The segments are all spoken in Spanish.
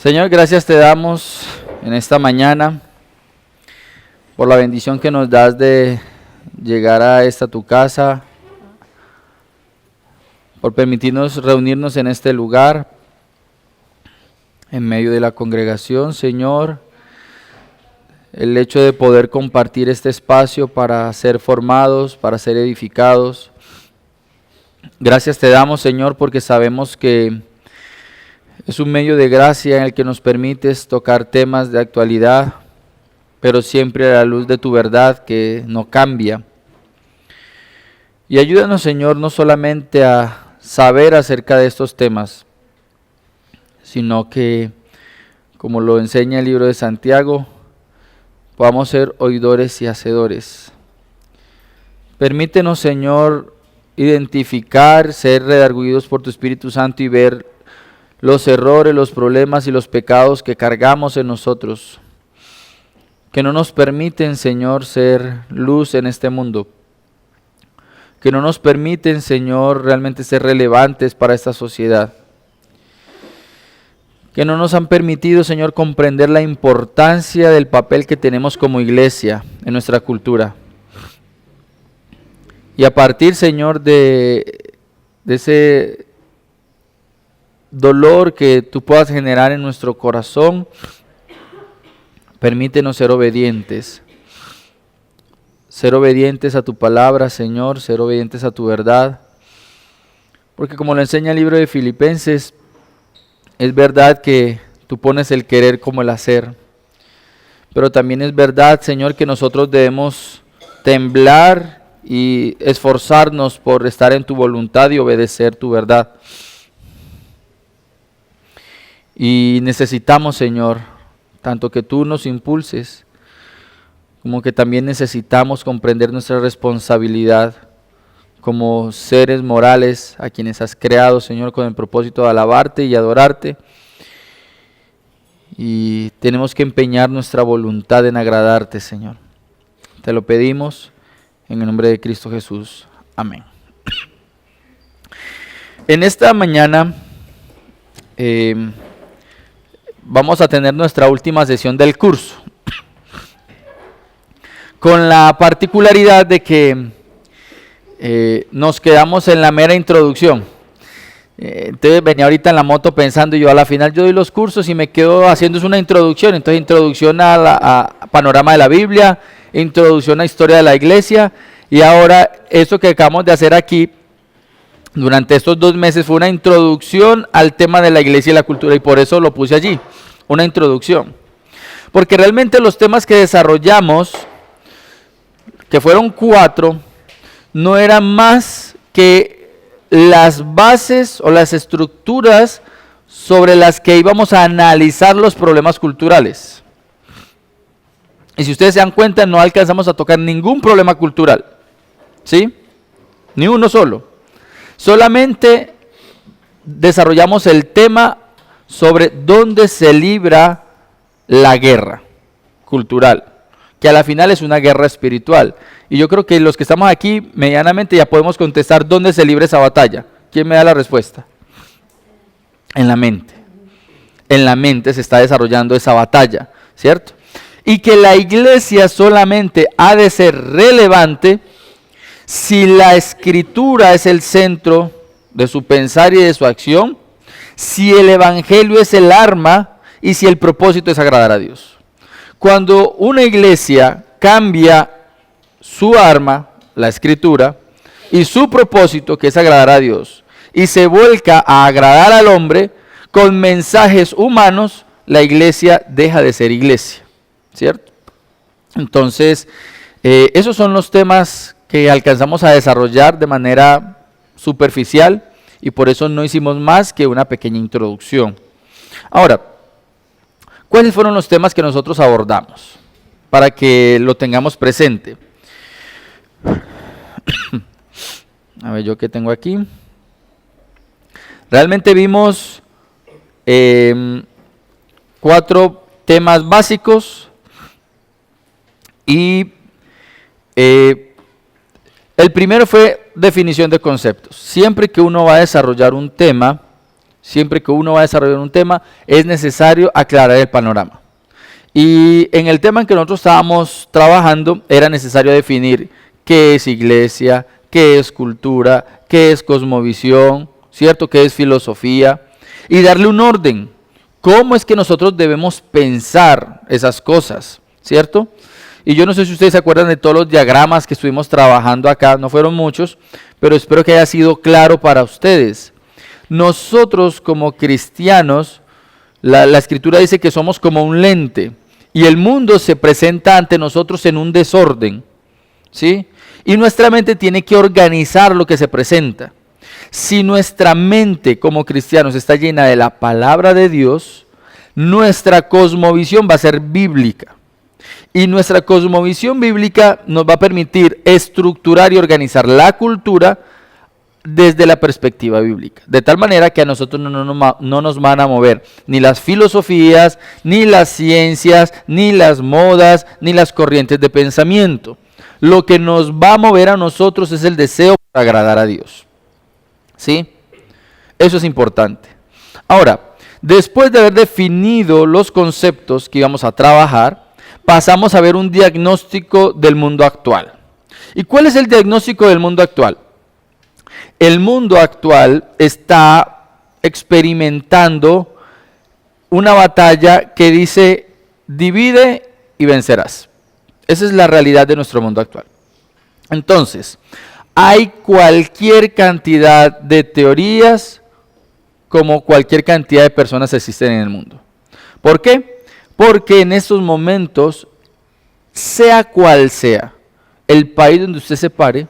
Señor, gracias te damos en esta mañana por la bendición que nos das de llegar a esta tu casa, por permitirnos reunirnos en este lugar, en medio de la congregación, Señor. El hecho de poder compartir este espacio para ser formados, para ser edificados. Gracias te damos, Señor, porque sabemos que es un medio de gracia en el que nos permites tocar temas de actualidad, pero siempre a la luz de tu verdad que no cambia. Y ayúdanos, Señor, no solamente a saber acerca de estos temas, sino que, como lo enseña el libro de Santiago, podamos ser oidores y hacedores. Permítenos, Señor, identificar, ser redarguidos por tu Espíritu Santo y ver los errores, los problemas y los pecados que cargamos en nosotros, que no nos permiten, Señor, ser luz en este mundo, que no nos permiten, Señor, realmente ser relevantes para esta sociedad, que no nos han permitido, Señor, comprender la importancia del papel que tenemos como iglesia en nuestra cultura. Y a partir, Señor, de ese dolor que tú puedas generar en nuestro corazón, permítenos ser obedientes a tu palabra, Señor, ser obedientes a tu verdad, porque como lo enseña el libro de Filipenses, es verdad que tú pones el querer como el hacer, pero también es verdad, Señor, que nosotros debemos temblar y esforzarnos por estar en tu voluntad y obedecer tu verdad. Y necesitamos, Señor, tanto que tú nos impulses, como que también necesitamos comprender nuestra responsabilidad como seres morales a quienes has creado, Señor, con el propósito de alabarte y adorarte. Y tenemos que empeñar nuestra voluntad en agradarte, Señor. Te lo pedimos en el nombre de Cristo Jesús. Amén. En esta mañana vamos a tener nuestra última sesión del curso, con la particularidad de que nos quedamos en la mera introducción. Entonces venía ahorita en la moto pensando, yo a la final yo doy los cursos y me quedo haciendo una introducción, entonces introducción a panorama de la Biblia, introducción a historia de la iglesia, y ahora esto que acabamos de hacer aquí durante estos 2 meses fue una introducción al tema de la iglesia y la cultura, y por eso lo puse allí, una introducción. Porque realmente los temas que desarrollamos, que fueron 4, no eran más que las bases o las estructuras sobre las que íbamos a analizar los problemas culturales. Y si ustedes se dan cuenta, no alcanzamos a tocar ningún problema cultural, ¿sí? Ni uno solo. Solamente desarrollamos el tema sobre dónde se libra la guerra cultural, que a la final es una guerra espiritual. Y yo creo que los que estamos aquí medianamente ya podemos contestar dónde se libra esa batalla. ¿Quién me da la respuesta? En la mente. En la mente se está desarrollando esa batalla, ¿cierto? Y que la iglesia solamente ha de ser relevante si la escritura es el centro de su pensar y de su acción, si el evangelio es el arma y si el propósito es agradar a Dios. Cuando una iglesia cambia su arma, la escritura, y su propósito, que es agradar a Dios, y se vuelca a agradar al hombre con mensajes humanos, la iglesia deja de ser iglesia, ¿cierto? Entonces, esos son los temas que alcanzamos a desarrollar de manera superficial, y por eso no hicimos más que una pequeña introducción. Ahora, ¿cuáles fueron los temas que nosotros abordamos? Para que lo tengamos presente. A ver, yo qué tengo aquí. Realmente vimos 4 temas básicos y el primero fue definición de conceptos. Siempre que uno va a desarrollar un tema, Siempre que uno va a desarrollar un tema, es necesario aclarar el panorama. Y en el tema en que nosotros estábamos trabajando, era necesario definir qué es iglesia, qué es cultura, qué es cosmovisión, ¿cierto? ¿Qué es filosofía? Y darle un orden. ¿Cómo es que nosotros debemos pensar esas cosas? ¿Cierto? Y yo no sé si ustedes se acuerdan de todos los diagramas que estuvimos trabajando acá, no fueron muchos, pero espero que haya sido claro para ustedes. Nosotros como cristianos, la Escritura dice que somos como un lente y el mundo se presenta ante nosotros en un desorden, ¿sí? Y nuestra mente tiene que organizar lo que se presenta. Si nuestra mente como cristianos está llena de la palabra de Dios, nuestra cosmovisión va a ser bíblica. Y nuestra cosmovisión bíblica nos va a permitir estructurar y organizar la cultura desde la perspectiva bíblica. De tal manera que a nosotros no nos van a mover ni las filosofías, ni las ciencias, ni las modas, ni las corrientes de pensamiento. Lo que nos va a mover a nosotros es el deseo por agradar a Dios. ¿Sí? Eso es importante. Ahora, después de haber definido los conceptos que íbamos a trabajar, pasamos a ver un diagnóstico del mundo actual. ¿Y cuál es el diagnóstico del mundo actual? El mundo actual está experimentando una batalla que dice, divide y vencerás. Esa es la realidad de nuestro mundo actual. Entonces, hay cualquier cantidad de teorías como cualquier cantidad de personas existen en el mundo. ¿Por qué? Porque en estos momentos, sea cual sea el país donde usted se pare,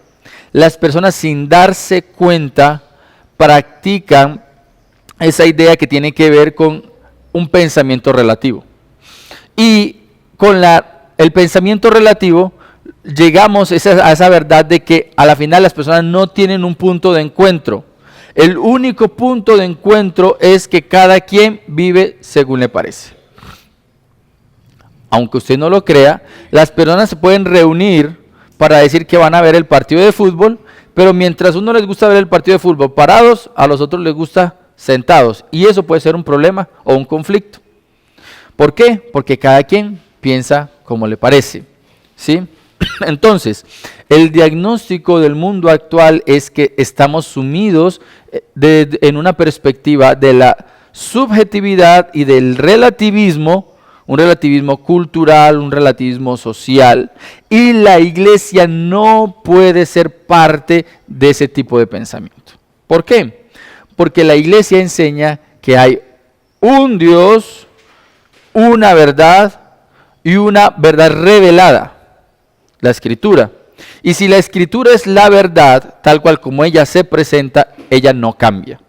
las personas sin darse cuenta practican esa idea que tiene que ver con un pensamiento relativo. Y con el pensamiento relativo llegamos a esa verdad de que a la final las personas no tienen un punto de encuentro. El único punto de encuentro es que cada quien vive según le parece. Aunque usted no lo crea, las personas se pueden reunir para decir que van a ver el partido de fútbol, pero mientras a uno les gusta ver el partido de fútbol parados, a los otros les gusta sentados. Y eso puede ser un problema o un conflicto. ¿Por qué? Porque cada quien piensa como le parece. ¿Sí? Entonces, el diagnóstico del mundo actual es que estamos sumidos en una perspectiva de la subjetividad y del relativismo, un relativismo cultural, un relativismo social, y la iglesia no puede ser parte de ese tipo de pensamiento. ¿Por qué? Porque la iglesia enseña que hay un Dios, una verdad y una verdad revelada, la Escritura. Y si la Escritura es la verdad, tal cual como ella se presenta, ella no cambia.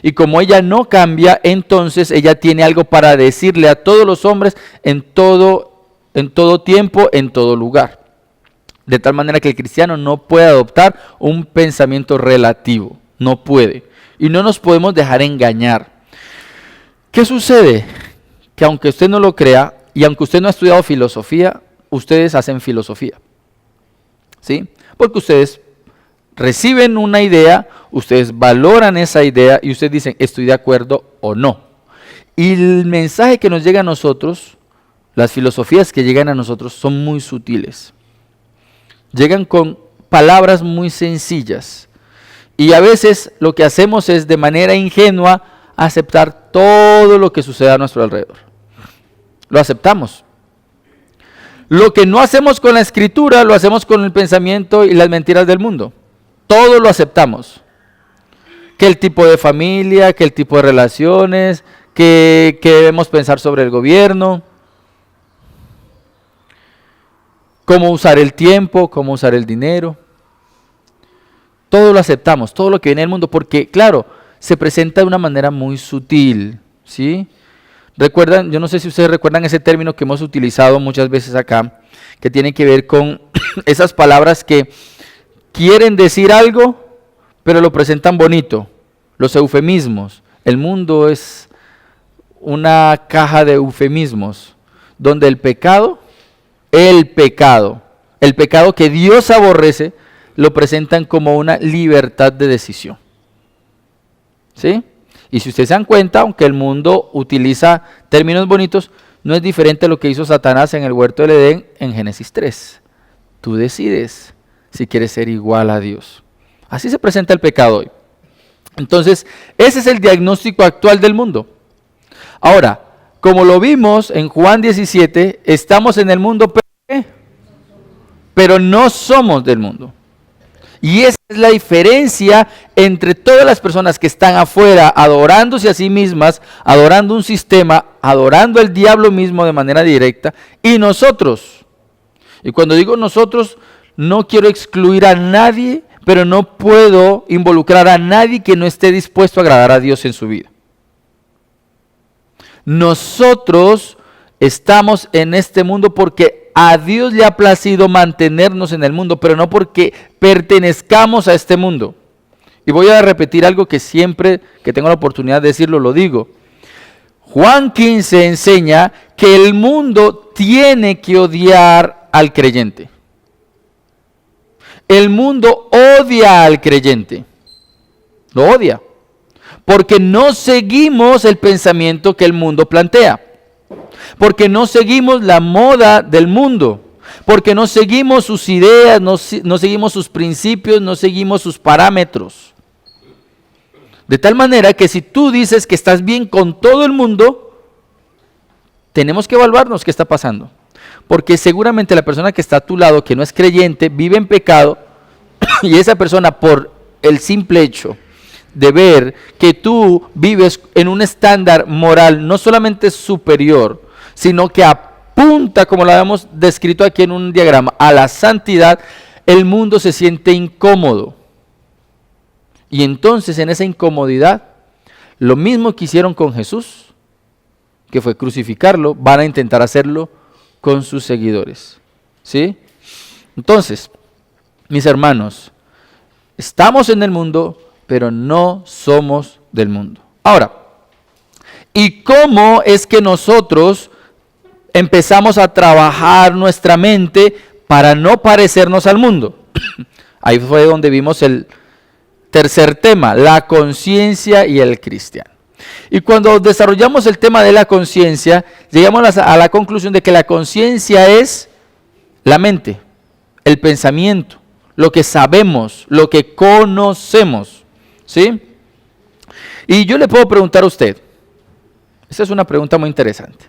Y como ella no cambia, entonces ella tiene algo para decirle a todos los hombres en todo tiempo, en todo lugar. De tal manera que el cristiano no puede adoptar un pensamiento relativo, no puede. Y no nos podemos dejar engañar. ¿Qué sucede? Que aunque usted no lo crea, y aunque usted no ha estudiado filosofía, ustedes hacen filosofía. ¿Sí? Porque ustedes reciben una idea, ustedes valoran esa idea y ustedes dicen, estoy de acuerdo o no. Y el mensaje que nos llega a nosotros, las filosofías que llegan a nosotros son muy sutiles. Llegan con palabras muy sencillas. Y a veces lo que hacemos es de manera ingenua aceptar todo lo que sucede a nuestro alrededor. Lo aceptamos. Lo que no hacemos con la Escritura, lo hacemos con el pensamiento y las mentiras del mundo. Todo lo aceptamos. Que el tipo de familia, que el tipo de relaciones, que debemos pensar sobre el gobierno, cómo usar el tiempo, cómo usar el dinero. Todo lo aceptamos, todo lo que viene del mundo, porque claro, se presenta de una manera muy sutil, ¿sí? Recuerdan, yo no sé si ustedes recuerdan ese término que hemos utilizado muchas veces acá, que tiene que ver con esas palabras que quieren decir algo, pero lo presentan bonito, los eufemismos. El mundo es una caja de eufemismos, donde el pecado que Dios aborrece, lo presentan como una libertad de decisión. ¿Sí? Y si ustedes se dan cuenta, aunque el mundo utiliza términos bonitos, no es diferente a lo que hizo Satanás en el huerto del Edén en Génesis 3. Tú decides si quieres ser igual a Dios. Así se presenta el pecado hoy. Entonces, ese es el diagnóstico actual del mundo. Ahora, como lo vimos en Juan 17, estamos en el mundo, pero no somos del mundo. Y esa es la diferencia entre todas las personas que están afuera adorándose a sí mismas, adorando un sistema, adorando al diablo mismo de manera directa, y nosotros. Y cuando digo nosotros, no quiero excluir a nadie, pero no puedo involucrar a nadie que no esté dispuesto a agradar a Dios en su vida. Nosotros estamos en este mundo porque a Dios le ha placido mantenernos en el mundo, pero no porque pertenezcamos a este mundo. Y voy a repetir algo que siempre que tengo la oportunidad de decirlo, lo digo. Juan 15 enseña que el mundo tiene que odiar al creyente. El mundo odia al creyente. Lo odia. Porque no seguimos el pensamiento que el mundo plantea. Porque no seguimos la moda del mundo. Porque no seguimos sus ideas, no seguimos sus principios, no seguimos sus parámetros. De tal manera que si tú dices que estás bien con todo el mundo, tenemos que evaluarnos qué está pasando. Porque seguramente la persona que está a tu lado, que no es creyente, vive en pecado, y esa persona, por el simple hecho de ver que tú vives en un estándar moral no solamente superior, sino que apunta, como lo habíamos descrito aquí en un diagrama, a la santidad, el mundo se siente incómodo. Y entonces en esa incomodidad, lo mismo que hicieron con Jesús, que fue crucificarlo, van a intentar hacerlo con sus seguidores. ¿Sí? Entonces, mis hermanos, estamos en el mundo, pero no somos del mundo. Ahora, ¿y cómo es que nosotros empezamos a trabajar nuestra mente para no parecernos al mundo? Ahí fue donde vimos el tercer tema, la conciencia y el cristiano. Y cuando desarrollamos el tema de la conciencia, llegamos a la conclusión de que la conciencia es la mente, el pensamiento, lo que sabemos, lo que conocemos, ¿sí? Y yo le puedo preguntar a usted, esta es una pregunta muy interesante.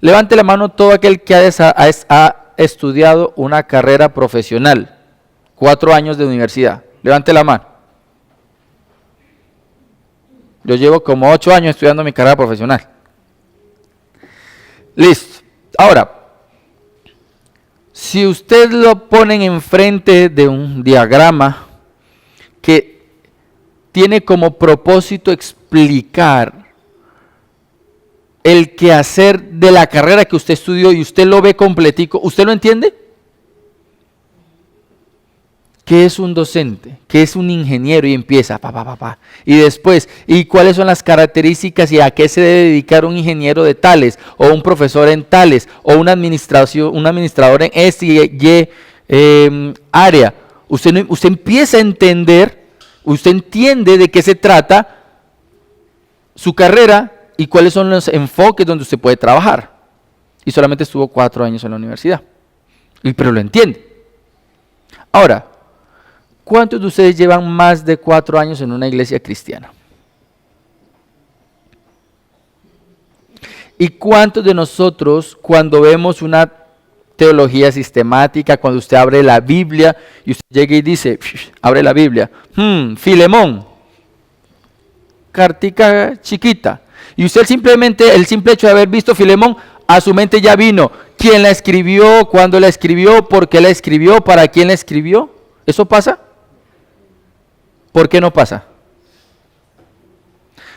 Levante la mano todo aquel que ha estudiado una carrera profesional, 4 años de universidad. Levante la mano. Yo llevo como 8 años estudiando mi carrera profesional. Listo. Ahora, si usted lo ponen enfrente de un diagrama que tiene como propósito explicar el quehacer de la carrera que usted estudió y usted lo ve completico, ¿usted lo entiende? ¿Qué es un docente? ¿Qué es un ingeniero? Y empieza, Y después, ¿y cuáles son las características y a qué se debe dedicar un ingeniero de tales? O un profesor en tales, o un administrador en este y área. Usted empieza a entender, usted entiende de qué se trata su carrera y cuáles son los enfoques donde usted puede trabajar. Y solamente estuvo 4 años en la universidad. Pero lo entiende. Ahora, ¿cuántos de ustedes llevan más de 4 años en una iglesia cristiana? ¿Y cuántos de nosotros, cuando vemos una teología sistemática, cuando usted abre la Biblia y usted llega y dice, abre la Biblia, Filemón, cartica chiquita, y usted simplemente, el simple hecho de haber visto Filemón, a su mente ya vino, ¿quién la escribió? ¿Cuándo la escribió? ¿Por qué la escribió? ¿Para quién la escribió? ¿Eso pasa? ¿Por qué no pasa?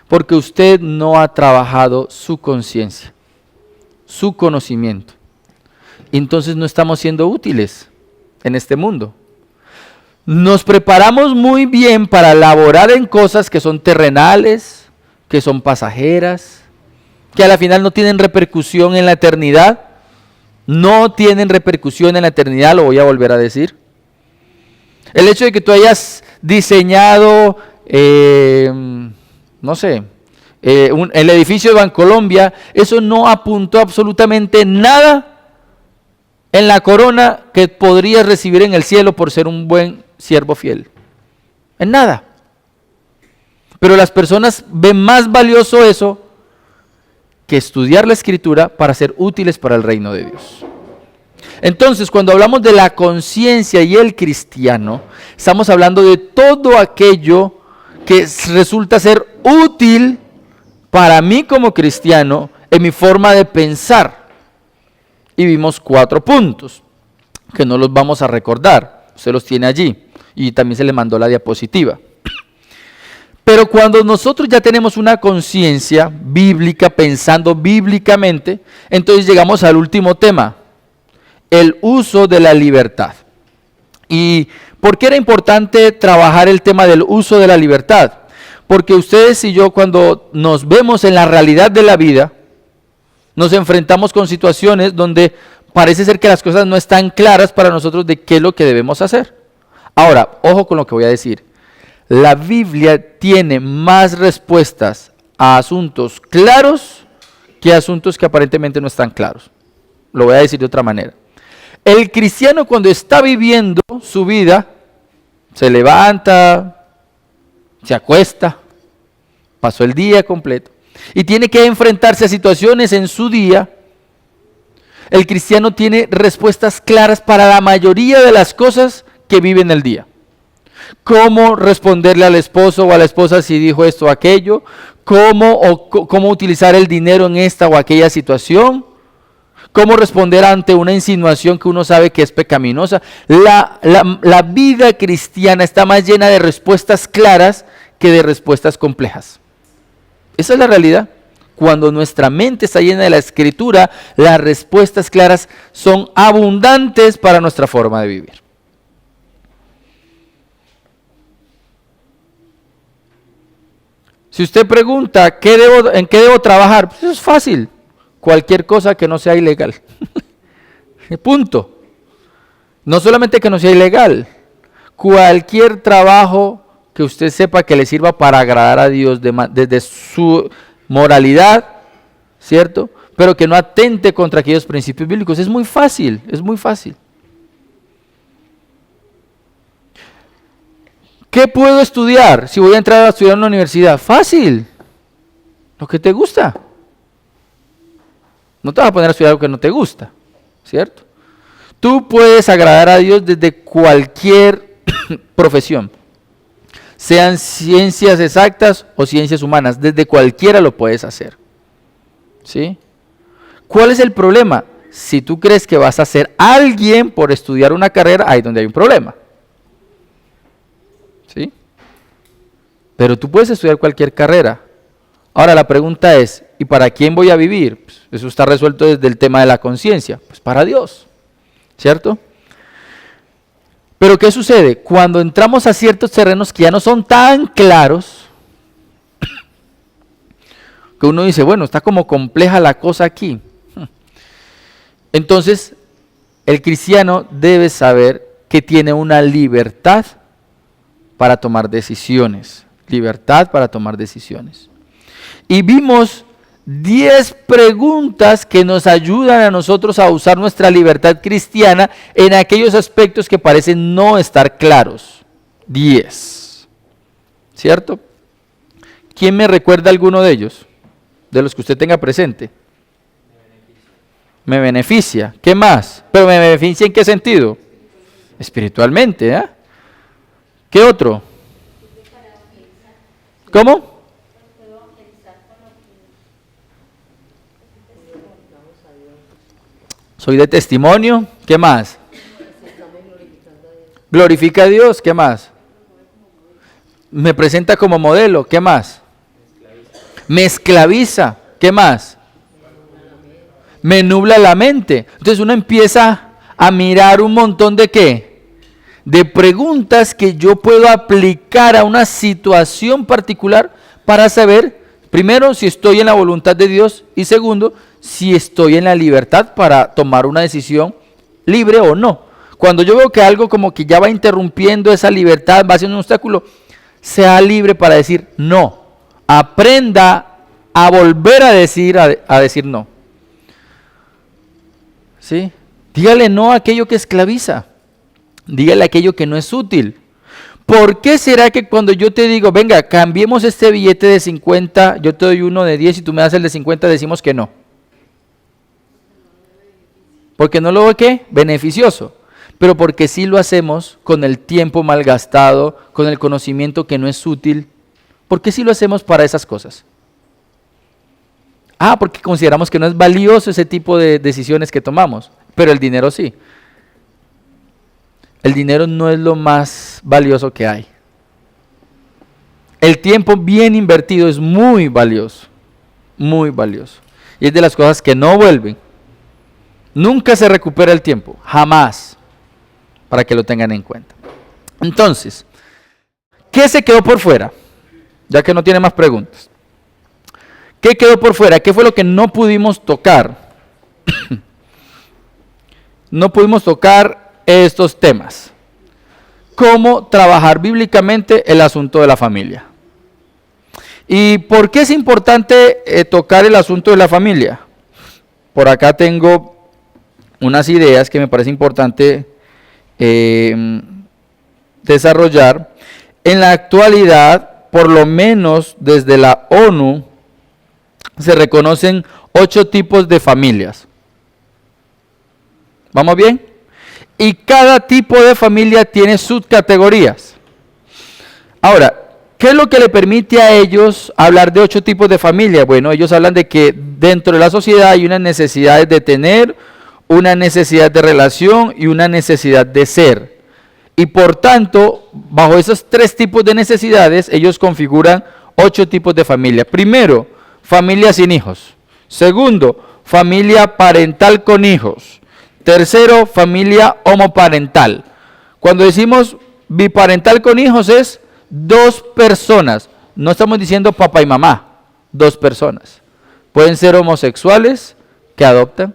Porque usted no ha trabajado su conciencia, su conocimiento. Entonces no estamos siendo útiles en este mundo. Nos preparamos muy bien para laborar en cosas que son terrenales, que son pasajeras, que a la final no tienen repercusión en la eternidad. No tienen repercusión en la eternidad, lo voy a volver a decir. El hecho de que tú hayas diseñado no sé, el edificio de Bancolombia, eso no apuntó absolutamente nada en la corona que podrías recibir en el cielo por ser un buen siervo fiel. En nada. Pero las personas ven más valioso eso que estudiar la Escritura para ser útiles para el reino de Dios. Entonces, cuando hablamos de la conciencia y el cristiano, estamos hablando de todo aquello que resulta ser útil para mí como cristiano en mi forma de pensar. Y vimos 4 puntos que no los vamos a recordar, usted los tiene allí y también se le mandó la diapositiva. Pero cuando nosotros ya tenemos una conciencia bíblica, pensando bíblicamente, entonces llegamos al último tema, el uso de la libertad. ¿Y por qué era importante trabajar el tema del uso de la libertad? Porque ustedes y yo, cuando nos vemos en la realidad de la vida, nos enfrentamos con situaciones donde parece ser que las cosas no están claras para nosotros de qué es lo que debemos hacer. Ahora, ojo con lo que voy a decir. La Biblia tiene más respuestas a asuntos claros que a asuntos que aparentemente no están claros. Lo voy a decir de otra manera. El cristiano, cuando está viviendo su vida, se levanta, se acuesta, pasó el día completo y tiene que enfrentarse a situaciones en su día. El cristiano tiene respuestas claras para la mayoría de las cosas que vive en el día. Cómo responderle al esposo o a la esposa si dijo esto o aquello, cómo utilizar el dinero en esta o aquella situación, cómo responder ante una insinuación que uno sabe que es pecaminosa. La vida cristiana está más llena de respuestas claras que de respuestas complejas. Esa es la realidad. Cuando nuestra mente está llena de la Escritura, las respuestas claras son abundantes para nuestra forma de vivir. Si usted pregunta en qué debo trabajar, pues eso es fácil. Cualquier cosa que no sea ilegal. Punto. No solamente que no sea ilegal, cualquier trabajo que usted sepa que le sirva para agradar a Dios desde su moralidad, ¿cierto? Pero que no atente contra aquellos principios bíblicos. Es muy fácil, es muy fácil. ¿Qué puedo estudiar si voy a entrar a estudiar en una universidad? Fácil. Lo que te gusta. No te vas a poner a estudiar lo que no te gusta, ¿cierto? Tú puedes agradar a Dios desde cualquier profesión, sean ciencias exactas o ciencias humanas, desde cualquiera lo puedes hacer, ¿sí? ¿Cuál es el problema? Si tú crees que vas a ser alguien por estudiar una carrera, ahí es donde hay un problema, ¿sí? Pero tú puedes estudiar cualquier carrera. Ahora la pregunta es, ¿y para quién voy a vivir? Pues eso está resuelto desde el tema de la conciencia, pues para Dios, ¿cierto? Pero ¿qué sucede? Cuando entramos a ciertos terrenos que ya no son tan claros, que uno dice, bueno, está como compleja la cosa aquí. Entonces, el cristiano debe saber que tiene una libertad para tomar decisiones. Libertad para tomar decisiones. Y vimos 10 preguntas que nos ayudan a nosotros a usar nuestra libertad cristiana en aquellos aspectos que parecen no estar claros. 10. ¿Cierto? ¿Quién me recuerda alguno de ellos? De los que usted tenga presente. Me beneficia. ¿Qué más? ¿Pero me beneficia en qué sentido? Espiritualmente, ¿eh? ¿Qué otro? ¿Cómo? Soy de testimonio. ¿Qué más? Glorifica a Dios. ¿Qué más? Me presenta como modelo. ¿Qué más? Me esclaviza. ¿Qué más? Me nubla la mente. Entonces uno empieza a mirar un montón de ¿qué? De preguntas que yo puedo aplicar a una situación particular para saber, primero, si estoy en la voluntad de Dios y segundo, si estoy en la libertad para tomar una decisión libre o no. Cuando yo veo que algo como que ya va interrumpiendo esa libertad, va haciendo un obstáculo, sea libre para decir no. aprenda a volver a decir no. ¿Sí? Dígale no a aquello que esclaviza. Dígale a aquello que no es útil. ¿Por qué será que cuando yo te digo, venga, cambiemos este billete de 50, yo te doy uno de 10 y tú me das el de 50, decimos que no? Porque no lo veo, ¿qué? Beneficioso. Pero porque sí lo hacemos con el tiempo malgastado, con el conocimiento que no es útil. ¿Por qué sí lo hacemos para esas cosas? Porque consideramos que no es valioso ese tipo de decisiones que tomamos, pero el dinero sí. El dinero no es lo más valioso que hay. El tiempo bien invertido es muy valioso, muy valioso. Y es de las cosas que no vuelven. Nunca se recupera el tiempo, jamás, para que lo tengan en cuenta. Entonces, ¿qué se quedó por fuera? Ya que no tiene más preguntas. ¿Qué quedó por fuera? ¿Qué fue lo que no pudimos tocar? No pudimos tocar estos temas. ¿Cómo trabajar bíblicamente el asunto de la familia? ¿Y por qué es importante tocar el asunto de la familia? Por acá tengo unas ideas que me parece importante desarrollar. En la actualidad, por lo menos desde la ONU, se reconocen 8 tipos de familias. ¿Vamos bien? Y cada tipo de familia tiene subcategorías. Ahora, ¿qué es lo que le permite a ellos hablar de 8 tipos de familia? Bueno, ellos hablan de que dentro de la sociedad hay unas necesidades de tener, una necesidad de relación y una necesidad de ser. Y por tanto, bajo esos 3 tipos de necesidades, ellos configuran 8 tipos de familia. Primero, familia sin hijos. Segundo, familia parental con hijos. Tercero, familia homoparental. Cuando decimos biparental con hijos es 2 personas. No estamos diciendo papá y mamá, 2 personas. Pueden ser homosexuales que adoptan,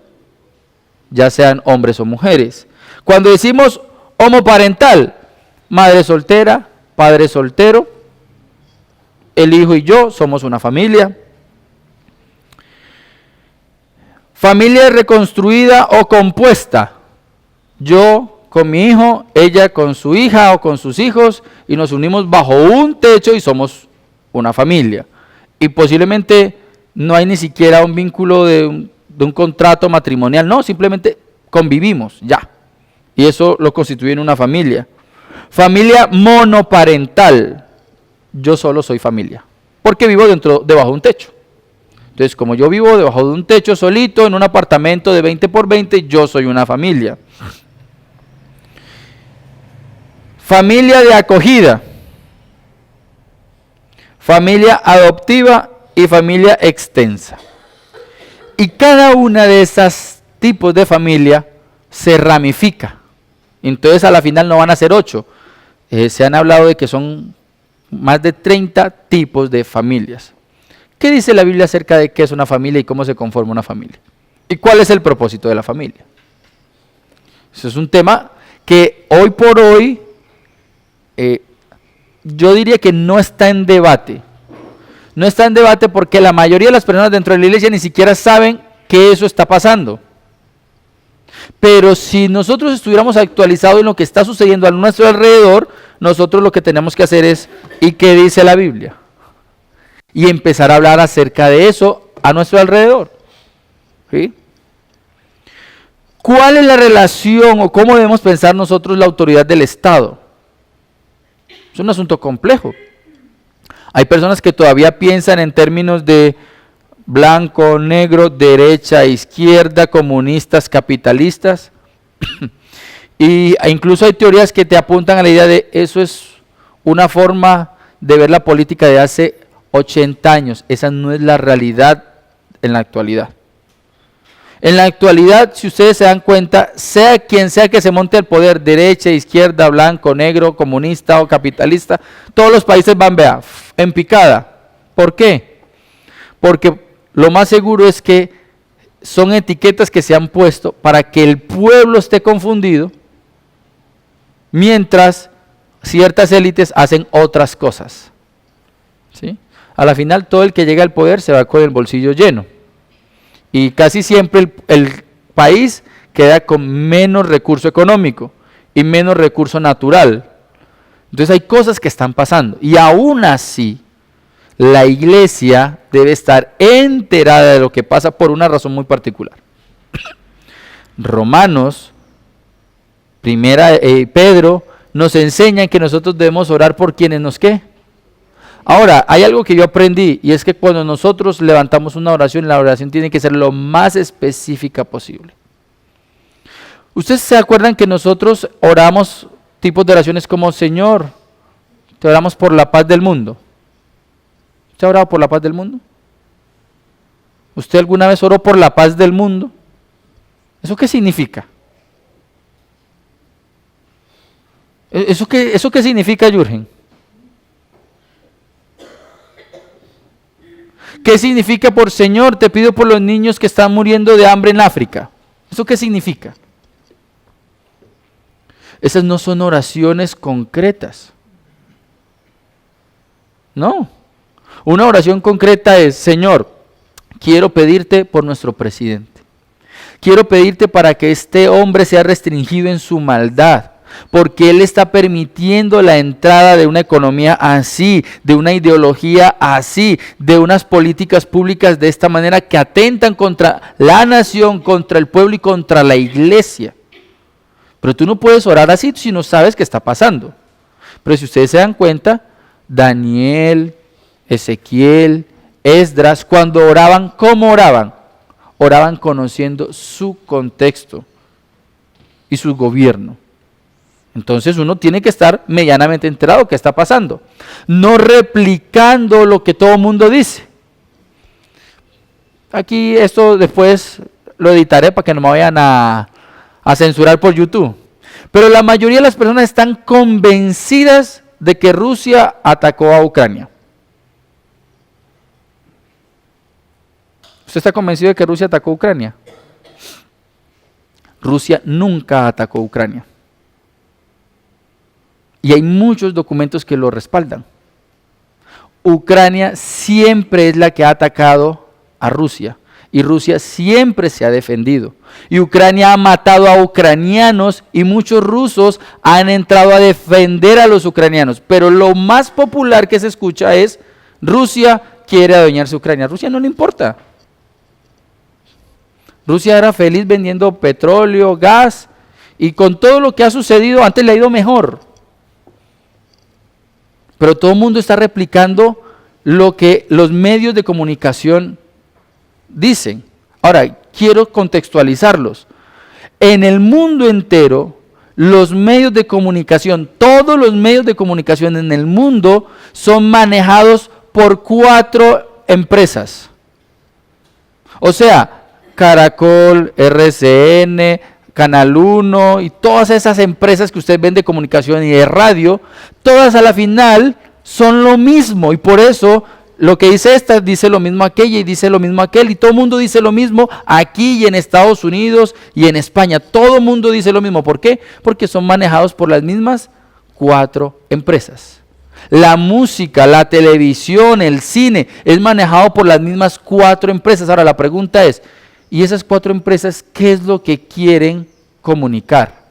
ya sean hombres o mujeres. Cuando decimos homoparental, madre soltera, padre soltero, el hijo y yo somos una familia. Familia reconstruida o compuesta. Yo con mi hijo, ella con su hija o con sus hijos y nos unimos bajo un techo y somos una familia. Y posiblemente no hay ni siquiera un vínculo de un contrato matrimonial, no, simplemente convivimos, ya. Y eso lo constituye en una familia. Familia monoparental. Yo solo soy familia, porque vivo debajo de un techo. Entonces, como yo vivo debajo de un techo solito, en un apartamento de 20 por 20, yo soy una familia. Familia de acogida, familia adoptiva y familia extensa. Y cada una de esas tipos de familia se ramifica. Entonces, a la final no van a ser 8. Se han hablado de que son más de 30 tipos de familias. ¿Qué dice la Biblia acerca de qué es una familia y cómo se conforma una familia? ¿Y cuál es el propósito de la familia? Eso es un tema que hoy por hoy yo diría que no está en debate. No está en debate porque la mayoría de las personas dentro de la iglesia ni siquiera saben que eso está pasando. Pero si nosotros estuviéramos actualizados en lo que está sucediendo a nuestro alrededor, nosotros lo que tenemos que hacer es, ¿y qué dice la Biblia? Y empezar a hablar acerca de eso a nuestro alrededor. ¿Sí? ¿Cuál es la relación o cómo debemos pensar nosotros la autoridad del Estado? Es un asunto complejo. Hay personas que todavía piensan en términos de blanco, negro, derecha, izquierda, comunistas, capitalistas. E incluso hay teorías que te apuntan a la idea de eso es una forma de ver la política de hace 80 años. Esa no es la realidad en la actualidad. En la actualidad, si ustedes se dan cuenta, sea quien sea que se monte al poder, derecha, izquierda, blanco, negro, comunista o capitalista, todos los países van, en picada. ¿Por qué? Porque lo más seguro es que son etiquetas que se han puesto para que el pueblo esté confundido, mientras ciertas élites hacen otras cosas. ¿Sí? a la final todo el que llega al poder se va con el bolsillo lleno. Y casi siempre el país queda con menos recurso económico y menos recurso natural. Entonces hay cosas que están pasando. Y aún así, la iglesia debe estar enterada de lo que pasa por una razón muy particular. Romanos, Pedro, nos enseñan que nosotros debemos orar por quienes nos ¿qué? Ahora, hay algo que yo aprendí, y es que cuando nosotros levantamos una oración, la oración tiene que ser lo más específica posible. ¿Ustedes se acuerdan que nosotros oramos tipos de oraciones como: Señor, te oramos por la paz del mundo? ¿Usted ha orado por la paz del mundo? ¿Usted alguna vez oró por la paz del mundo? ¿Eso qué significa? ¿Eso qué significa, Jürgen? ¿Qué significa por Señor, te pido por los niños que están muriendo de hambre en África? ¿Eso qué significa? Esas no son oraciones concretas. No. Una oración concreta es: Señor, quiero pedirte por nuestro presidente. Quiero pedirte para que este hombre sea restringido en su maldad, porque él está permitiendo la entrada de una economía así, de una ideología así, de unas políticas públicas de esta manera que atentan contra la nación, contra el pueblo y contra la iglesia. Pero tú no puedes orar así si no sabes qué está pasando. Pero si ustedes se dan cuenta, Daniel, Ezequiel, Esdras, cuando oraban, ¿cómo oraban? Oraban conociendo su contexto y su gobierno. Entonces uno tiene que estar medianamente enterado de qué está pasando, no replicando lo que todo el mundo dice. Aquí esto después lo editaré para que no me vayan a censurar por YouTube. Pero la mayoría de las personas están convencidas de que Rusia atacó a Ucrania. ¿Usted está convencido de que Rusia atacó a Ucrania? Rusia nunca atacó a Ucrania. Y hay muchos documentos que lo respaldan. Ucrania siempre es la que ha atacado a Rusia. Y Rusia siempre se ha defendido. Y Ucrania ha matado a ucranianos y muchos rusos han entrado a defender a los ucranianos. Pero lo más popular que se escucha es: Rusia quiere adueñarse de Ucrania. A Rusia no le importa. Rusia era feliz vendiendo petróleo, gas, y con todo lo que ha sucedido antes le ha ido mejor. Pero todo el mundo está replicando lo que los medios de comunicación dicen. Ahora, quiero contextualizarlos. En el mundo entero, los medios de comunicación, todos los medios de comunicación en el mundo son manejados por 4 empresas. O sea, Caracol, RCN, Canal 1 y todas esas empresas que ustedes ven de comunicación y de radio, todas a la final son lo mismo, y por eso lo que dice esta dice lo mismo aquella y dice lo mismo aquel, y todo el mundo dice lo mismo aquí y en Estados Unidos y en España. Todo el mundo dice lo mismo. ¿Por qué? Porque son manejados por las mismas 4 empresas. La música, la televisión, el cine es manejado por las mismas 4 empresas. Ahora la pregunta es: ¿y esas 4 empresas qué es lo que quieren comunicar?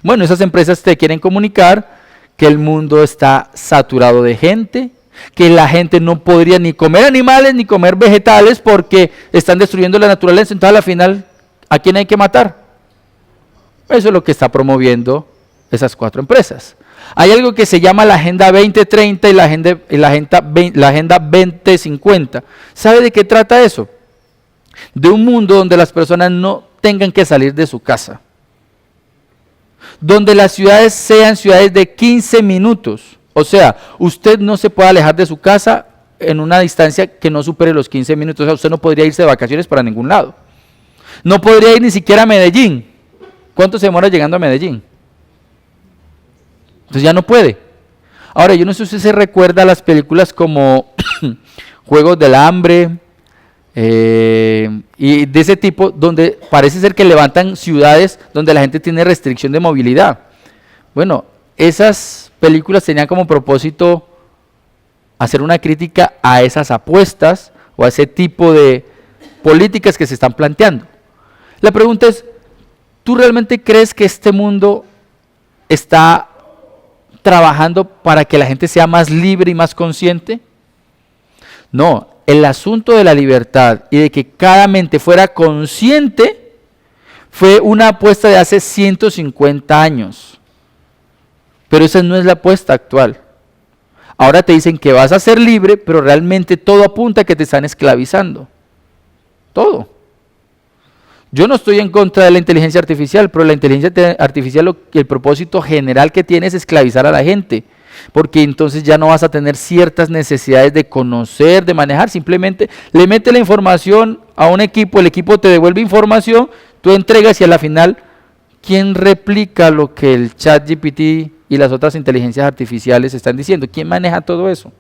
Bueno, esas empresas te quieren comunicar que el mundo está saturado de gente, que la gente no podría ni comer animales ni comer vegetales porque están destruyendo la naturaleza. Entonces, a la final, ¿a quién hay que matar? Eso es lo que está promoviendo esas 4 empresas. Hay algo que se llama la Agenda 2030 y la Agenda 2050. ¿Sabe de qué trata eso? De un mundo donde las personas no tengan que salir de su casa, donde las ciudades sean ciudades de 15 minutos, o sea, usted no se puede alejar de su casa en una distancia que no supere los 15 minutos. O sea, usted no podría irse de vacaciones para ningún lado, no podría ir ni siquiera a Medellín. ¿Cuánto se demora llegando a Medellín? Entonces ya no puede. Ahora, yo no sé si usted se recuerda las películas como Juegos del Hambre, y de ese tipo, donde parece ser que levantan ciudades donde la gente tiene restricción de movilidad. Bueno, esas películas tenían como propósito hacer una crítica a esas apuestas o a ese tipo de políticas que se están planteando. La pregunta es, ¿tú realmente crees que este mundo está trabajando para que la gente sea más libre y más consciente? No, el asunto de la libertad y de que cada mente fuera consciente fue una apuesta de hace 150 años. Pero esa no es la apuesta actual. Ahora te dicen que vas a ser libre, pero realmente todo apunta a que te están esclavizando. Todo. Yo no estoy en contra de la inteligencia artificial, pero la inteligencia artificial, el propósito general que tiene es esclavizar a la gente, porque entonces ya no vas a tener ciertas necesidades de conocer, de manejar, simplemente le metes la información a un equipo, el equipo te devuelve información, tú entregas y a la final, ¿quién replica lo que el ChatGPT y las otras inteligencias artificiales están diciendo? ¿Quién maneja todo eso?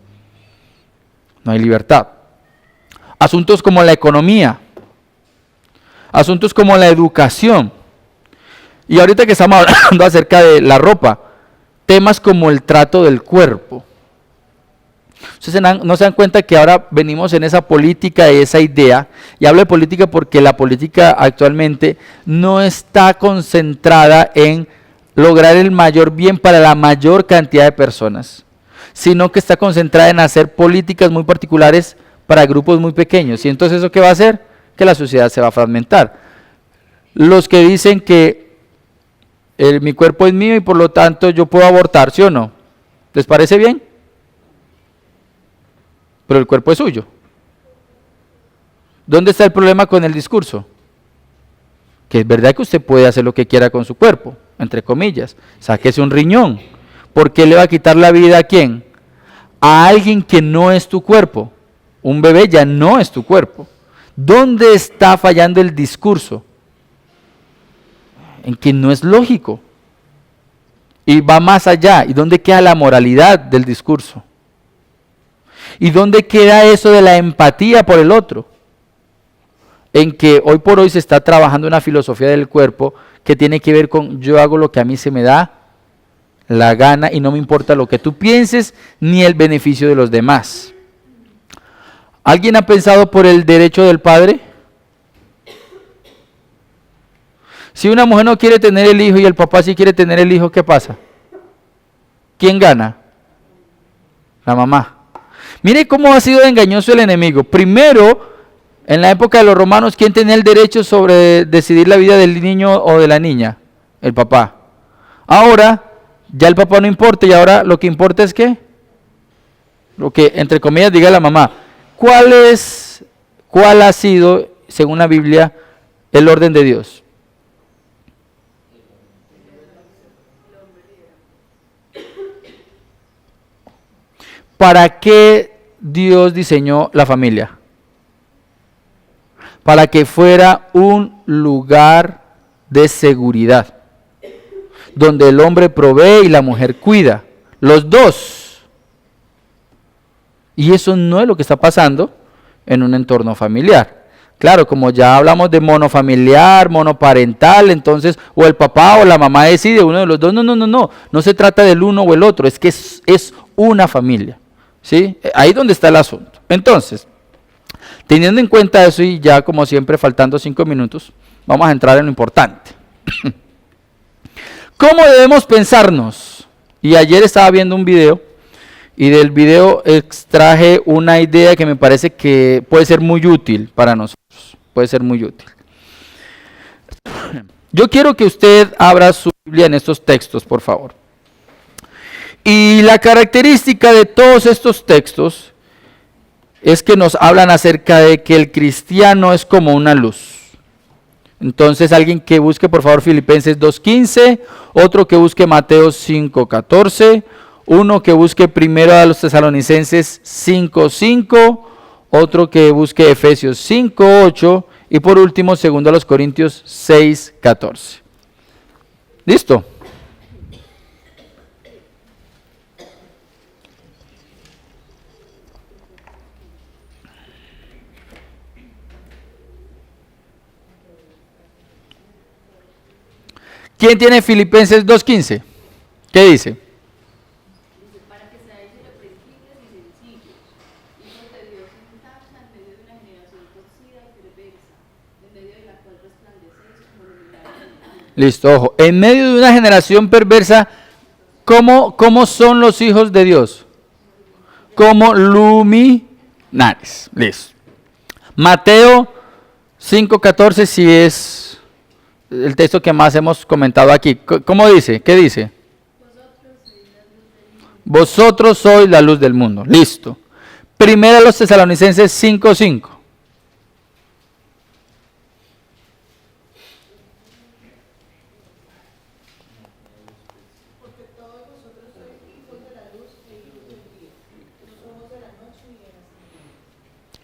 No hay libertad. Asuntos como la economía, asuntos como la educación, y ahorita que estamos hablando acerca de la ropa, temas como el trato del cuerpo. Ustedes no se dan cuenta que ahora venimos en esa política, esa idea, y hablo de política porque la política actualmente no está concentrada en lograr el mayor bien para la mayor cantidad de personas, sino que está concentrada en hacer políticas muy particulares para grupos muy pequeños. Y entonces ¿eso qué va a hacer? Que la sociedad se va a fragmentar. Los que dicen que mi cuerpo es mío y por lo tanto yo puedo abortar, ¿sí o no? ¿Les parece bien? Pero el cuerpo es suyo. ¿Dónde está el problema con el discurso? Que es verdad que usted puede hacer lo que quiera con su cuerpo, entre comillas. Sáquese un riñón. ¿Por qué le va a quitar la vida a quién? A alguien que no es tu cuerpo. Un bebé ya no es tu cuerpo. ¿Dónde está fallando el discurso? En que no es lógico. Y va más allá. ¿Y dónde queda la moralidad del discurso? ¿Y dónde queda eso de la empatía por el otro? En que hoy por hoy se está trabajando una filosofía del cuerpo que tiene que ver con yo hago lo que a mí se me da la gana y no me importa lo que tú pienses ni el beneficio de los demás. ¿Alguien ha pensado por el derecho del padre? Si una mujer no quiere tener el hijo y el papá sí quiere tener el hijo, ¿qué pasa? ¿Quién gana? La mamá. Mire cómo ha sido engañoso el enemigo. Primero, en la época de los romanos, ¿quién tenía el derecho sobre decidir la vida del niño o de la niña? El papá. Ahora, ya el papá no importa y ahora lo que importa es ¿qué? Lo que, entre comillas, diga la mamá. ¿Cuál ha sido, según la Biblia, el orden de Dios? ¿Para qué Dios diseñó la familia? Para que fuera un lugar de seguridad, donde el hombre provee y la mujer cuida, los dos. Y eso no es lo que está pasando en un entorno familiar. Claro, como ya hablamos de monofamiliar, monoparental, entonces o el papá o la mamá decide, uno de los dos, no se trata del uno o el otro, es que es una familia. ¿Sí? Ahí es donde está el asunto. Entonces, teniendo en cuenta eso y ya como siempre faltando 5 minutos, vamos a entrar en lo importante. ¿Cómo debemos pensarnos? Y ayer estaba viendo un video y del video extraje una idea que me parece que puede ser muy útil para nosotros. Puede ser muy útil. Yo quiero que usted abra su Biblia en estos textos, por favor. Y la característica de todos estos textos es que nos hablan acerca de que el cristiano es como una luz. Entonces, alguien que busque por favor Filipenses 2:15, otro que busque Mateo 5:14, uno que busque primero a los Tesalonicenses 5:5, otro que busque Efesios 5:8 y por último segundo a los Corintios 6:14. ¿Listo? ¿Quién tiene Filipenses 2:15? ¿Qué dice? Para que seáis irreprensibles y sencillos, Listo, ojo. En medio de una generación perversa, ¿cómo son los hijos de Dios? Como luminares. Listo. Mateo 5:14, si es el texto que más hemos comentado aquí. ¿Cómo dice? ¿Qué dice? Vosotros sois la luz del mundo. Listo. Primera a los Tesalonicenses 5:5.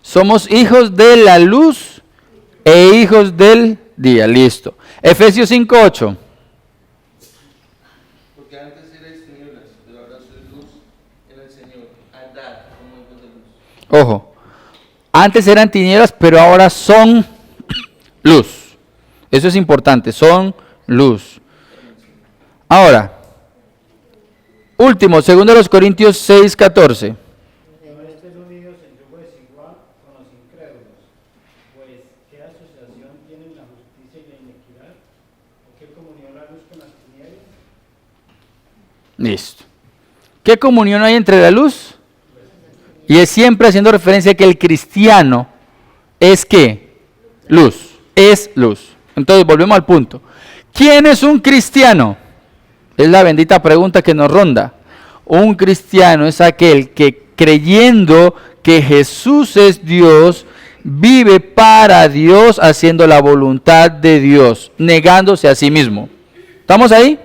Somos hijos de la luz e hijos del día. Listo. Efesios 5:8. Porque antes erais tinieblas, pero ahora sois luz en el Señor. Andad como hijos de luz. Ojo. Antes eran tinieblas, pero ahora son luz. Eso es importante. Son luz. Ahora. Último, segundo de los Corintios 6:14. No estés unidos en yugo desigual con los incrédulos, pues ¿qué asociación tienen la justicia y la iniquidad? ¿O qué comunión la luz con las tinieblas? Listo. ¿Qué comunión hay entre la luz? Y es siempre haciendo referencia a que el cristiano es ¿qué? Luz. Es luz. Entonces volvemos al punto. ¿Quién es un cristiano? Es la bendita pregunta que nos ronda. Un cristiano es aquel que creyendo que Jesús es Dios, vive para Dios haciendo la voluntad de Dios, negándose a sí mismo. ¿Estamos ahí?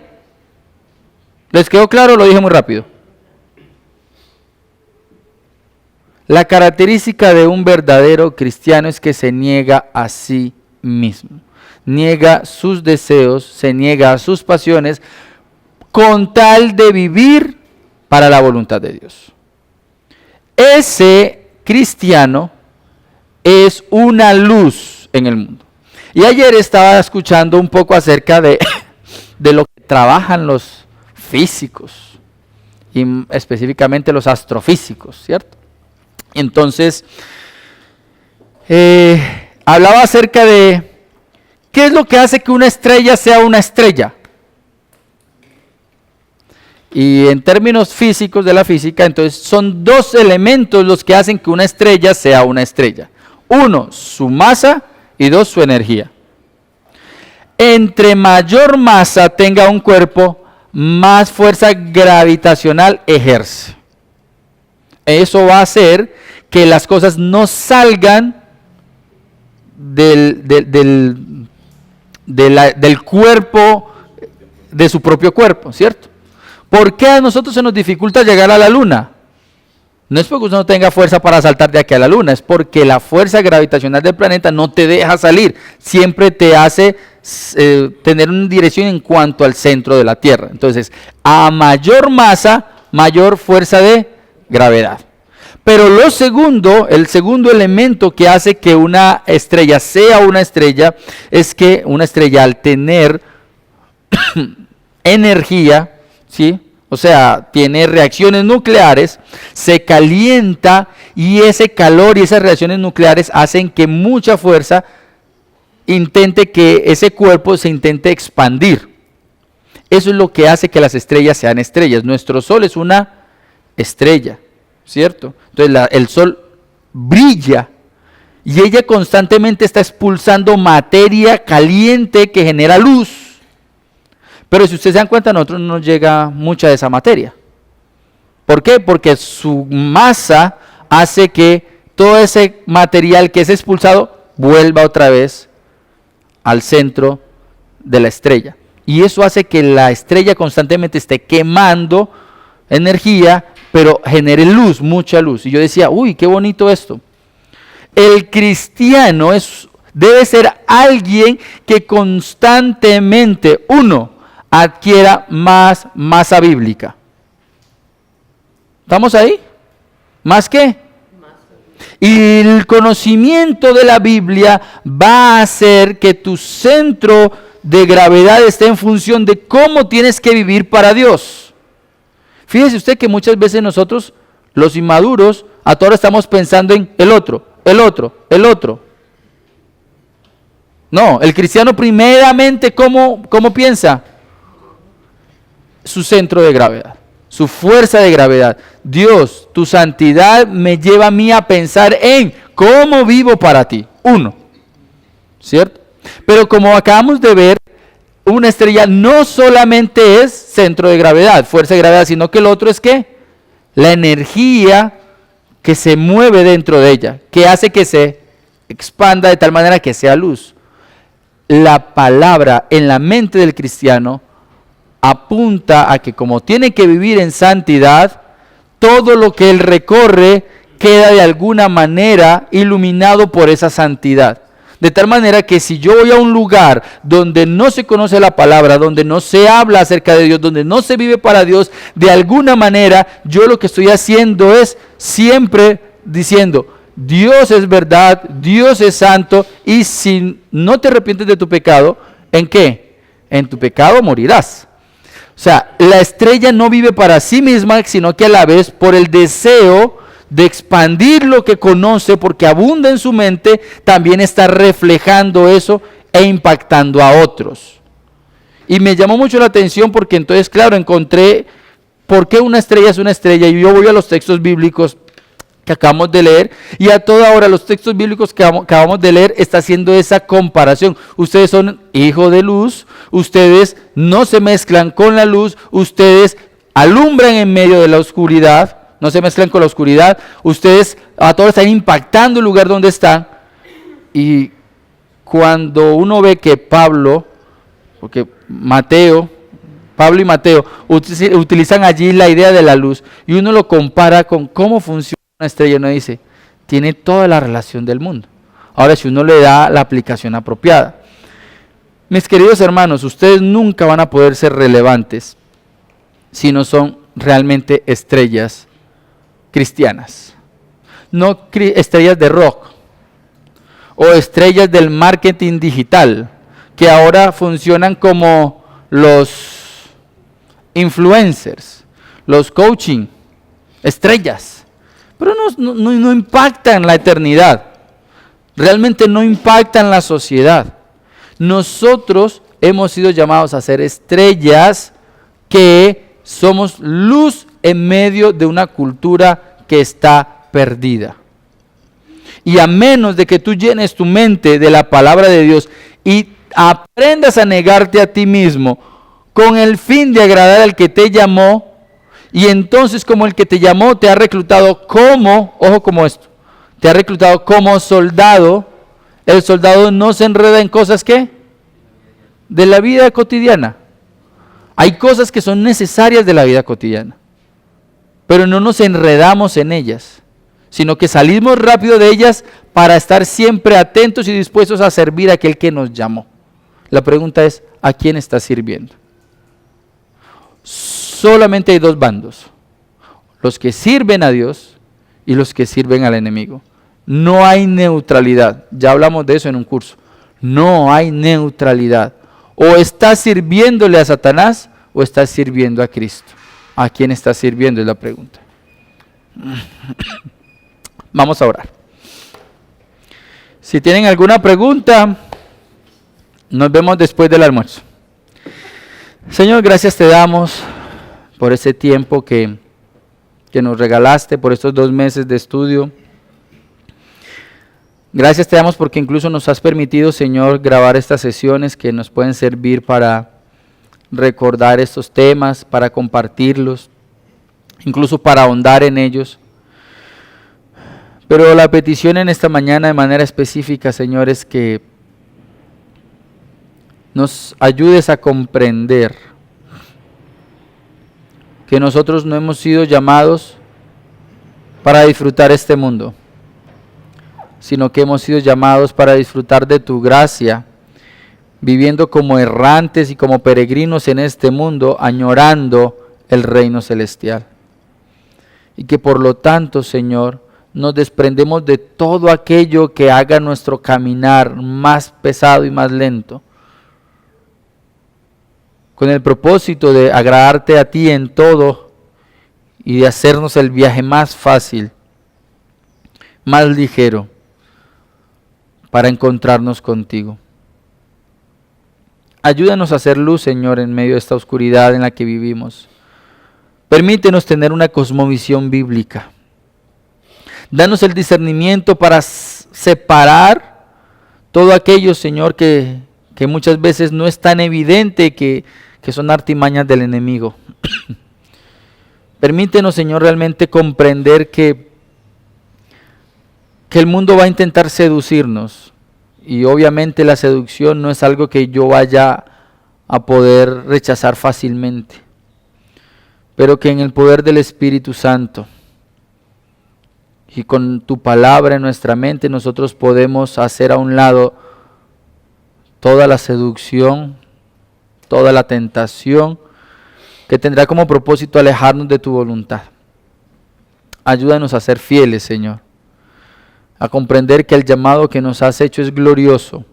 ¿Les quedó claro? Lo dije muy rápido. La característica de un verdadero cristiano es que se niega a sí mismo. Niega sus deseos, se niega a sus pasiones con tal de vivir para la voluntad de Dios. Ese cristiano es una luz en el mundo. Y ayer estaba escuchando un poco acerca de lo que trabajan los físicos, y específicamente los astrofísicos, ¿cierto? Entonces, hablaba acerca de qué es lo que hace que una estrella sea una estrella. Y en términos físicos de la física, entonces son dos elementos los que hacen que una estrella sea una estrella. Uno, su masa, y dos, su energía. Entre mayor masa tenga un cuerpo, más fuerza gravitacional ejerce. Eso va a hacer que las cosas no salgan del cuerpo, de su propio cuerpo, ¿cierto? ¿Por qué a nosotros se nos dificulta llegar a la luna? No es porque usted no tenga fuerza para saltar de aquí a la luna, es porque la fuerza gravitacional del planeta no te deja salir, siempre te hace tener una dirección en cuanto al centro de la Tierra. Entonces, a mayor masa, mayor fuerza de gravedad. Pero el segundo elemento que hace que una estrella sea una estrella, es que una estrella al tener energía, ¿sí? O sea, tiene reacciones nucleares, se calienta y ese calor y esas reacciones nucleares hacen que mucha fuerza intente que ese cuerpo se intente expandir. Eso es lo que hace que las estrellas sean estrellas. Nuestro Sol es una estrella, ¿cierto? Entonces el Sol brilla y ella constantemente está expulsando materia caliente que genera luz. Pero si ustedes se dan cuenta, a nosotros no nos llega mucha de esa materia. ¿Por qué? Porque su masa hace que todo ese material que es expulsado vuelva otra vez al centro de la estrella. Y eso hace que la estrella constantemente esté quemando energía, pero genere luz, mucha luz. Y yo decía, uy, qué bonito esto. El cristiano debe ser alguien que constantemente, adquiera más masa bíblica. ¿Estamos ahí? ¿Más qué? Y el conocimiento de la Biblia va a hacer que tu centro de gravedad esté en función de cómo tienes que vivir para Dios. Fíjese usted que muchas veces nosotros, los inmaduros, a todos estamos pensando en el otro. No, el cristiano primeramente, ¿cómo piensa? Su centro de gravedad, su fuerza de gravedad. Dios, tu santidad me lleva a mí a pensar en cómo vivo para ti. Uno, ¿cierto? Pero como acabamos de ver, una estrella no solamente es centro de gravedad, fuerza de gravedad, sino que el otro es ¿qué? La energía que se mueve dentro de ella, que hace que se expanda de tal manera que sea luz. La palabra en la mente del cristiano apunta a que como tiene que vivir en santidad, todo lo que él recorre queda de alguna manera iluminado por esa santidad. De tal manera que si yo voy a un lugar donde no se conoce la palabra, donde no se habla acerca de Dios, donde no se vive para Dios, de alguna manera yo lo que estoy haciendo es siempre diciendo, Dios es verdad, Dios es santo, y si no te arrepientes de tu pecado, ¿en qué? En tu pecado morirás. O sea, la estrella no vive para sí misma, sino que a la vez por el deseo de expandir lo que conoce, porque abunda en su mente, también está reflejando eso e impactando a otros. Y me llamó mucho la atención porque entonces, claro, encontré por qué una estrella es una estrella, y yo voy a los textos bíblicos que acabamos de leer, y a toda hora los textos bíblicos que acabamos de leer está haciendo esa comparación. Ustedes son hijos de luz, ustedes no se mezclan con la luz, ustedes alumbran en medio de la oscuridad, no se mezclan con la oscuridad, ustedes a todos están impactando el lugar donde están. Y cuando uno ve que Pablo, porque Pablo y Mateo utilizan allí la idea de la luz, y uno lo compara con cómo funciona una estrella, uno dice, tiene toda la relación del mundo. Ahora, si uno le da la aplicación apropiada. Mis queridos hermanos, ustedes nunca van a poder ser relevantes si no son realmente estrellas cristianas. No estrellas de rock o estrellas del marketing digital, que ahora funcionan como los influencers, los coaching, estrellas. Pero no impactan la eternidad, realmente no impactan la sociedad. Nosotros hemos sido llamados a ser estrellas que somos luz en medio de una cultura que está perdida. Y a menos de que tú llenes tu mente de la palabra de Dios y aprendas a negarte a ti mismo con el fin de agradar al que te llamó, y entonces como el que te llamó te ha reclutado como, ojo como esto, te ha reclutado como soldado, el soldado no se enreda en cosas ¿qué? De la vida cotidiana. Hay cosas que son necesarias de la vida cotidiana, pero no nos enredamos en ellas, sino que salimos rápido de ellas para estar siempre atentos y dispuestos a servir a aquel que nos llamó. La pregunta es, ¿a quién estás sirviendo? Solamente hay dos bandos, los que sirven a Dios y los que sirven al enemigo. No hay neutralidad, ya hablamos de eso en un curso. No hay neutralidad. O estás sirviéndole a Satanás o estás sirviendo a Cristo. ¿A quién estás sirviendo? Es la pregunta. Vamos a orar. Si tienen alguna pregunta, nos vemos después del almuerzo. Señor, gracias te damos por ese tiempo que nos regalaste, por estos 2 meses de estudio. Gracias te damos porque incluso nos has permitido, Señor, grabar estas sesiones que nos pueden servir para recordar estos temas, para compartirlos, incluso para ahondar en ellos. Pero la petición en esta mañana de manera específica, Señor, es que nos ayudes a comprender que nosotros no hemos sido llamados para disfrutar este mundo, sino que hemos sido llamados para disfrutar de tu gracia, viviendo como errantes y como peregrinos en este mundo, añorando el reino celestial. Y que por lo tanto, Señor, nos desprendemos de todo aquello que haga nuestro caminar más pesado y más lento, con el propósito de agradarte a ti en todo y de hacernos el viaje más fácil, más ligero, para encontrarnos contigo. Ayúdanos a hacer luz, Señor, en medio de esta oscuridad en la que vivimos. Permítenos tener una cosmovisión bíblica. Danos el discernimiento para separar todo aquello, Señor, que muchas veces no es tan evidente, que son artimañas del enemigo. Permítenos, Señor, realmente comprender que el mundo va a intentar seducirnos. Y obviamente la seducción no es algo que yo vaya a poder rechazar fácilmente. Pero que en el poder del Espíritu Santo y con tu palabra en nuestra mente nosotros podemos hacer a un lado toda la seducción, toda la tentación que tendrá como propósito alejarnos de tu voluntad. Ayúdanos a ser fieles, Señor, a comprender que el llamado que nos has hecho es glorioso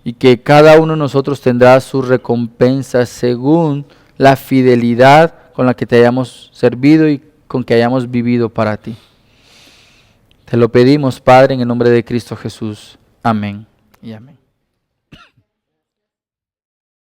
y que cada uno de nosotros tendrá su recompensa según la fidelidad con la que te hayamos servido y con que hayamos vivido para ti. Te lo pedimos, Padre, en el nombre de Cristo Jesús. Amén y amén.